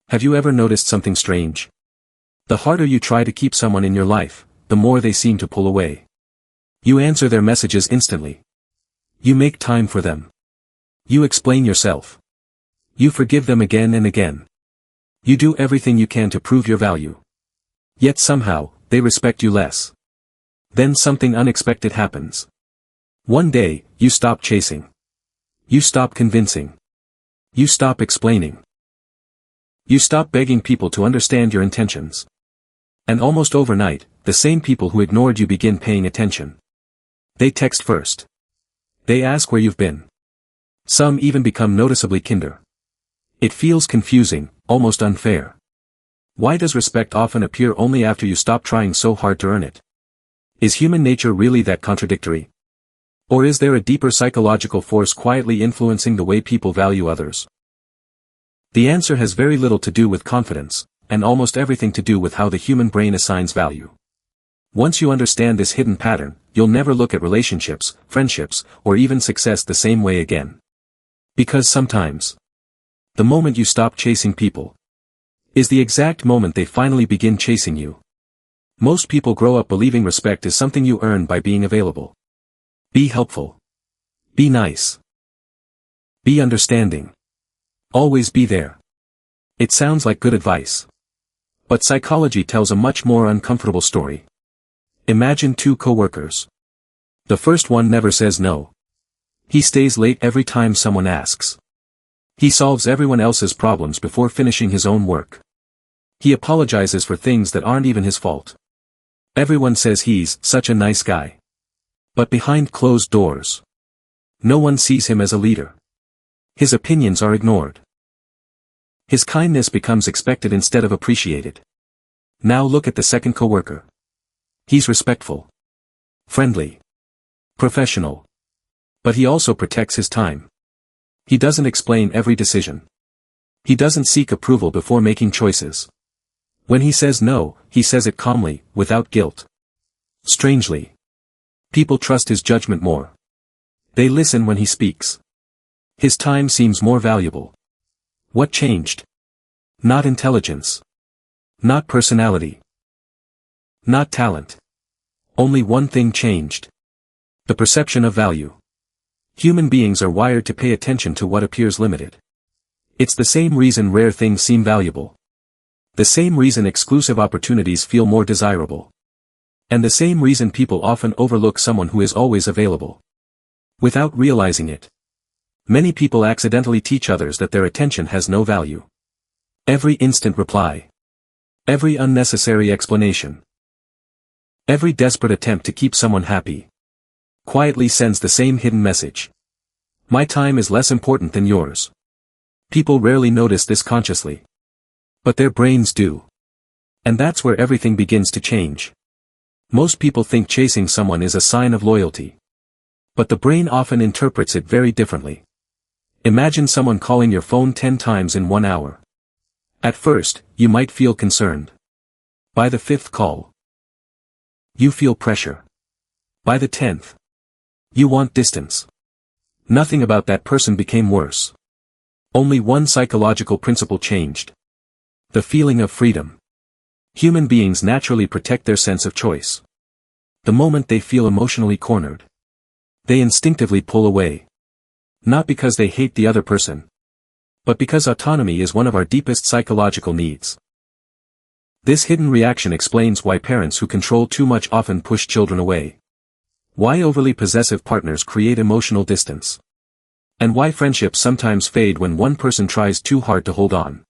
Have you ever noticed something strange? The harder you try to keep someone in your life, the more they seem to pull away. You answer their messages instantly. You make time for them. You explain yourself. You forgive them again and again. You do everything you can to prove your value. Yet somehow, they respect you less. Then something unexpected happens. One day, you stop chasing. You stop convincing. You stop explaining. You stop begging people to understand your intentions. And almost overnight, the same people who ignored you begin paying attention. They text first. They ask where you've been. Some even become noticeably kinder. It feels confusing, almost unfair. Why does respect often appear only after you stop trying so hard to earn it? Is human nature really that contradictory? Or is there a deeper psychological force quietly influencing the way people value others? The answer has very little to do with confidence, and almost everything to do with how the human brain assigns value. Once you understand this hidden pattern, you'll never look at relationships, friendships, or even success the same way again. Because sometimes, the moment you stop chasing people is the exact moment they finally begin chasing you. Most people grow up believing respect is something you earn by being available. Be helpful. Be nice. Be understanding. Always be there. It sounds like good advice. But psychology tells a much more uncomfortable story. Imagine two coworkers. The first one never says no. He stays late every time someone asks. He solves everyone else's problems before finishing his own work. He apologizes for things that aren't even his fault. Everyone says he's such a nice guy. But behind closed doors, no one sees him as a leader. His opinions are ignored. His kindness becomes expected instead of appreciated. Now look at the second coworker. He's respectful, friendly, professional. But he also protects his time. He doesn't explain every decision. He doesn't seek approval before making choices. When he says no, he says it calmly, without guilt. Strangely, people trust his judgment more. They listen when he speaks. His time seems more valuable. What changed? Not intelligence. Not personality. Not talent. Only one thing changed. The perception of value. Human beings are wired to pay attention to what appears limited. It's the same reason rare things seem valuable. The same reason exclusive opportunities feel more desirable. And the same reason people often overlook someone who is always available. Without realizing it, many people accidentally teach others that their attention has no value. Every instant reply. Every unnecessary explanation. Every desperate attempt to keep someone happy quietly sends the same hidden message. My time is less important than yours. People rarely notice this consciously. But their brains do. And that's where everything begins to change. Most people think chasing someone is a sign of loyalty. But the brain often interprets it very differently. Imagine someone calling your phone 10 times in 1 hour. At first, you might feel concerned. By the 5th call, you feel pressure. By the 10th, you want distance. Nothing about that person became worse. Only one psychological principle changed. The feeling of freedom. Human beings naturally protect their sense of choice. The moment they feel emotionally cornered, they instinctively pull away. Not because they hate the other person, but because autonomy is one of our deepest psychological needs. This hidden reaction explains why parents who control too much often push children away. Why overly possessive partners create emotional distance. And why friendships sometimes fade when one person tries too hard to hold on.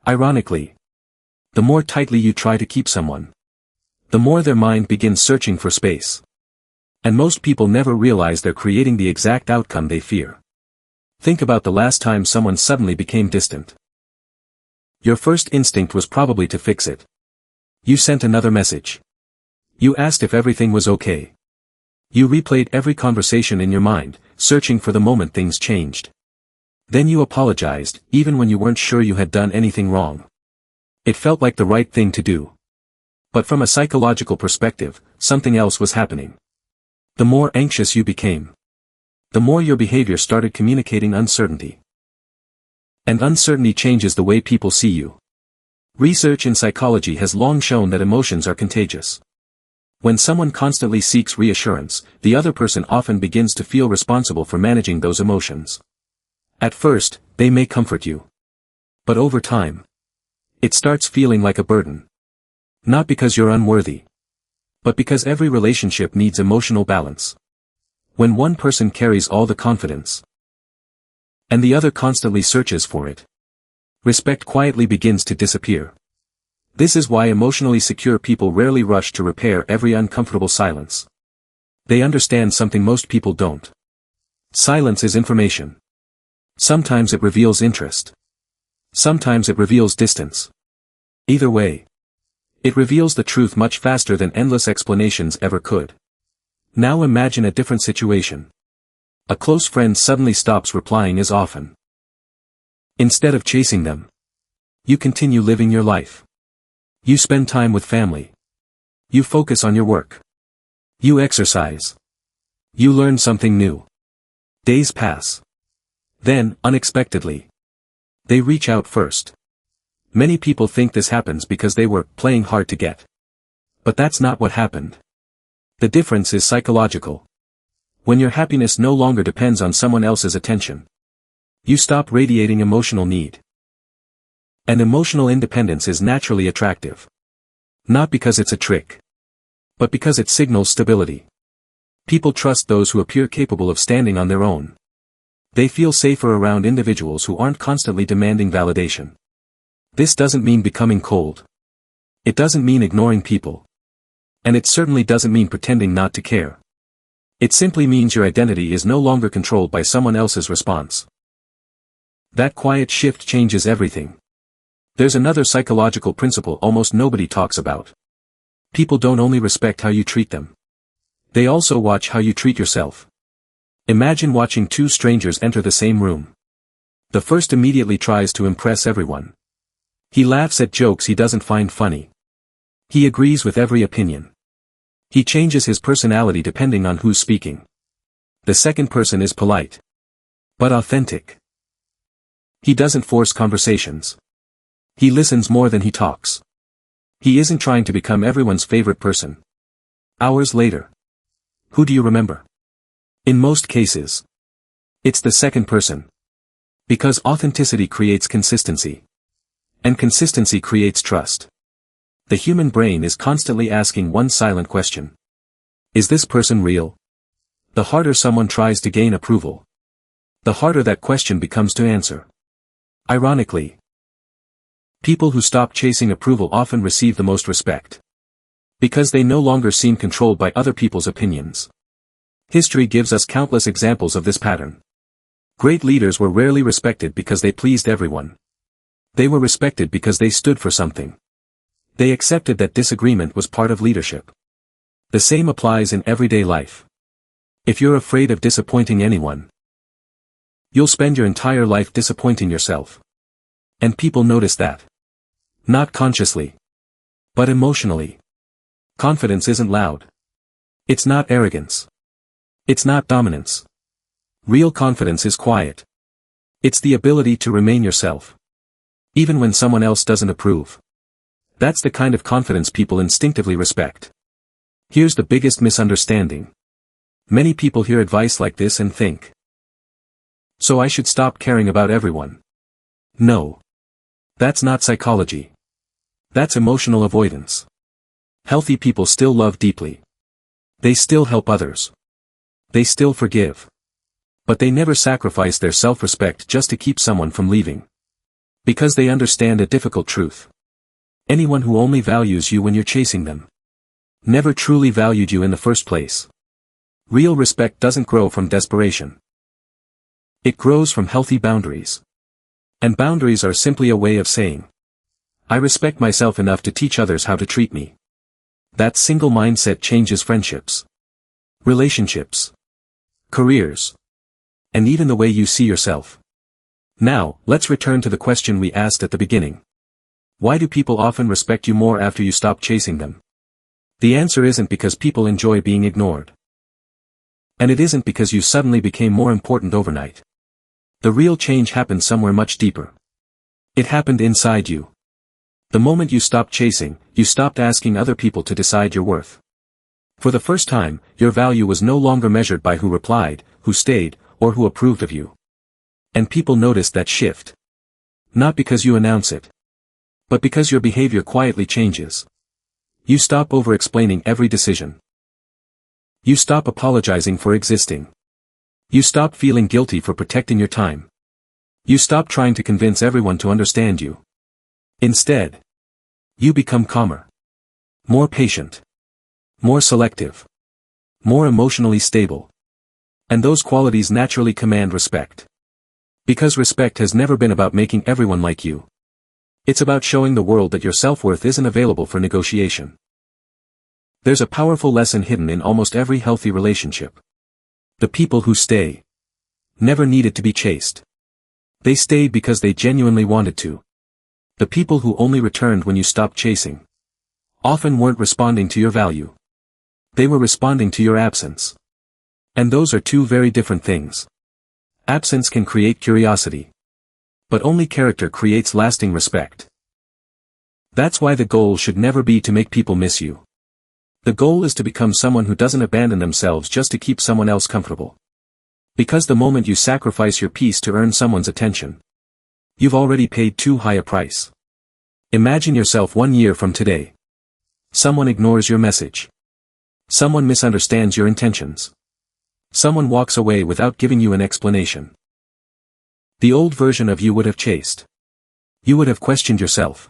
Ironically, the more tightly you try to keep someone, the more their mind begins searching for space. And most people never realize they're creating the exact outcome they fear. Think about the last time someone suddenly became distant. Your first instinct was probably to fix it. You sent another message. You asked if everything was okay. You replayed every conversation in your mind, searching for the moment things changed. Then you apologized, even when you weren't sure you had done anything wrong. It felt like the right thing to do. But from a psychological perspective, something else was happening. The more anxious you became, the more your behavior started communicating uncertainty. And uncertainty changes the way people see you. Research in psychology has long shown that emotions are contagious. When someone constantly seeks reassurance, the other person often begins to feel responsible for managing those emotions. At first, they may comfort you. But over time, it starts feeling like a burden. Not because you're unworthy, but because every relationship needs emotional balance. When one person carries all the confidence, and the other constantly searches for it, respect quietly begins to disappear. This is why emotionally secure people rarely rush to repair every uncomfortable silence. They understand something most people don't. Silence is information. Sometimes it reveals interest. Sometimes it reveals distance. Either way, it reveals the truth much faster than endless explanations ever could. Now imagine a different situation. A close friend suddenly stops replying as often. Instead of chasing them, you continue living your life. You spend time with family. You focus on your work. You exercise. You learn something new. Days pass. Then, unexpectedly, they reach out first. Many people think this happens because they were playing hard to get. But that's not what happened. The difference is psychological. When your happiness no longer depends on someone else's attention, you stop radiating emotional need. And emotional independence is naturally attractive. Not because it's a trick, but because it signals stability. People trust those who appear capable of standing on their own. They feel safer around individuals who aren't constantly demanding validation. This doesn't mean becoming cold. It doesn't mean ignoring people. And it certainly doesn't mean pretending not to care. It simply means your identity is no longer controlled by someone else's response. That quiet shift changes everything. There's another psychological principle almost nobody talks about. People don't only respect how you treat them. They also watch how you treat yourself. Imagine watching two strangers enter the same room. The first immediately tries to impress everyone. He laughs at jokes he doesn't find funny. He agrees with every opinion. He changes his personality depending on who's speaking. The second person is polite, but authentic. He doesn't force conversations. He listens more than he talks. He isn't trying to become everyone's favorite person. Hours later, who do you remember? In most cases, it's the second person. Because authenticity creates consistency. And consistency creates trust. The human brain is constantly asking one silent question. Is this person real? The harder someone tries to gain approval, the harder that question becomes to answer. Ironically, people who stop chasing approval often receive the most respect. Because they no longer seem controlled by other people's opinions. History gives us countless examples of this pattern. Great leaders were rarely respected because they pleased everyone. They were respected because they stood for something. They accepted that disagreement was part of leadership. The same applies in everyday life. If you're afraid of disappointing anyone, you'll spend your entire life disappointing yourself. And people notice that. Not consciously, but emotionally. Confidence isn't loud. It's not arrogance. It's not dominance. Real confidence is quiet. It's the ability to remain yourself, even when someone else doesn't approve. That's the kind of confidence people instinctively respect. Here's the biggest misunderstanding. Many people hear advice like this and think, so I should stop caring about everyone. No. That's not psychology. That's emotional avoidance. Healthy people still love deeply. They still help others. They still forgive. But they never sacrifice their self-respect just to keep someone from leaving. Because they understand a difficult truth. Anyone who only values you when you're chasing them never truly valued you in the first place. Real respect doesn't grow from desperation. It grows from healthy boundaries. And boundaries are simply a way of saying, I respect myself enough to teach others how to treat me. That single mindset changes friendships, relationships, careers, and even the way you see yourself. Now, let's return to the question we asked at the beginning. Why do people often respect you more after you stop chasing them? The answer isn't because people enjoy being ignored. And it isn't because you suddenly became more important overnight. The real change happened somewhere much deeper. It happened inside you. The moment you stopped chasing, you stopped asking other people to decide your worth. For the first time, your value was no longer measured by who replied, who stayed, or who approved of you. And people noticed that shift. Not because you announce it, but because your behavior quietly changes. You stop over-explaining every decision. You stop apologizing for existing. You stop feeling guilty for protecting your time. You stop trying to convince everyone to understand you. Instead, you become calmer, more patient, more selective, more emotionally stable. And those qualities naturally command respect. Because respect has never been about making everyone like you. It's about showing the world that your self-worth isn't available for negotiation. There's a powerful lesson hidden in almost every healthy relationship. The people who stay never needed to be chased. They stayed because they genuinely wanted to. The people who only returned when you stopped chasing often weren't responding to your value. They were responding to your absence. And those are two very different things. Absence can create curiosity. But only character creates lasting respect. That's why the goal should never be to make people miss you. The goal is to become someone who doesn't abandon themselves just to keep someone else comfortable. Because the moment you sacrifice your peace to earn someone's attention, you've already paid too high a price. Imagine yourself 1 year from today. Someone ignores your message. Someone misunderstands your intentions. Someone walks away without giving you an explanation. The old version of you would have chased. You would have questioned yourself.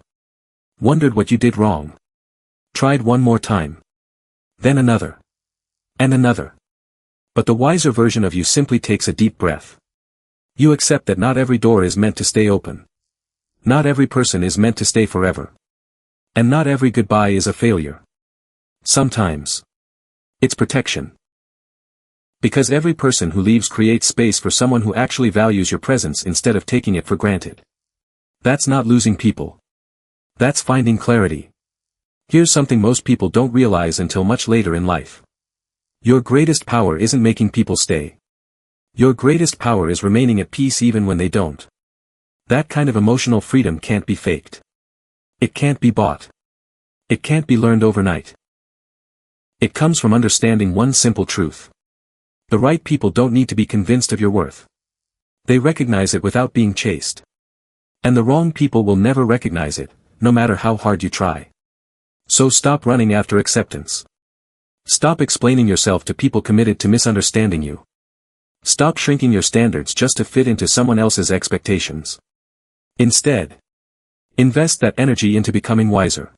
Wondered what you did wrong. Tried one more time. Then another. And another. But the wiser version of you simply takes a deep breath. You accept that not every door is meant to stay open. Not every person is meant to stay forever. And not every goodbye is a failure. Sometimes it's protection. Because every person who leaves creates space for someone who actually values your presence instead of taking it for granted. That's not losing people. That's finding clarity. Here's something most people don't realize until much later in life. Your greatest power isn't making people stay. Your greatest power is remaining at peace even when they don't. That kind of emotional freedom can't be faked. It can't be bought. It can't be learned overnight. It comes from understanding one simple truth. The right people don't need to be convinced of your worth. They recognize it without being chased. And the wrong people will never recognize it, no matter how hard you try. So stop running after acceptance. Stop explaining yourself to people committed to misunderstanding you. Stop shrinking your standards just to fit into someone else's expectations. Instead, invest that energy into becoming wiser,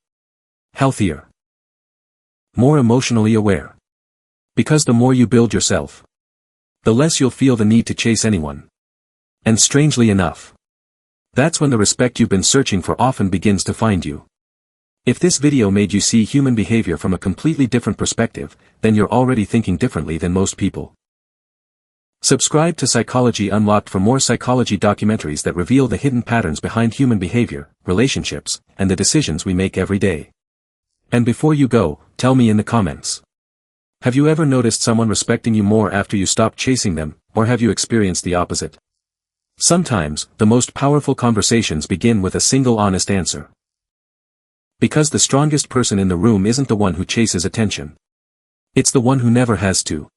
healthier, more emotionally aware. Because the more you build yourself, the less you'll feel the need to chase anyone. And strangely enough, that's when the respect you've been searching for often begins to find you. If this video made you see human behavior from a completely different perspective, then you're already thinking differently than most people. Subscribe to Psychology Unlocked for more psychology documentaries that reveal the hidden patterns behind human behavior, relationships, and the decisions we make every day. And before you go, tell me in the comments. Have you ever noticed someone respecting you more after you stopped chasing them, or have you experienced the opposite? Sometimes, the most powerful conversations begin with a single honest answer. Because the strongest person in the room isn't the one who chases attention. It's the one who never has to.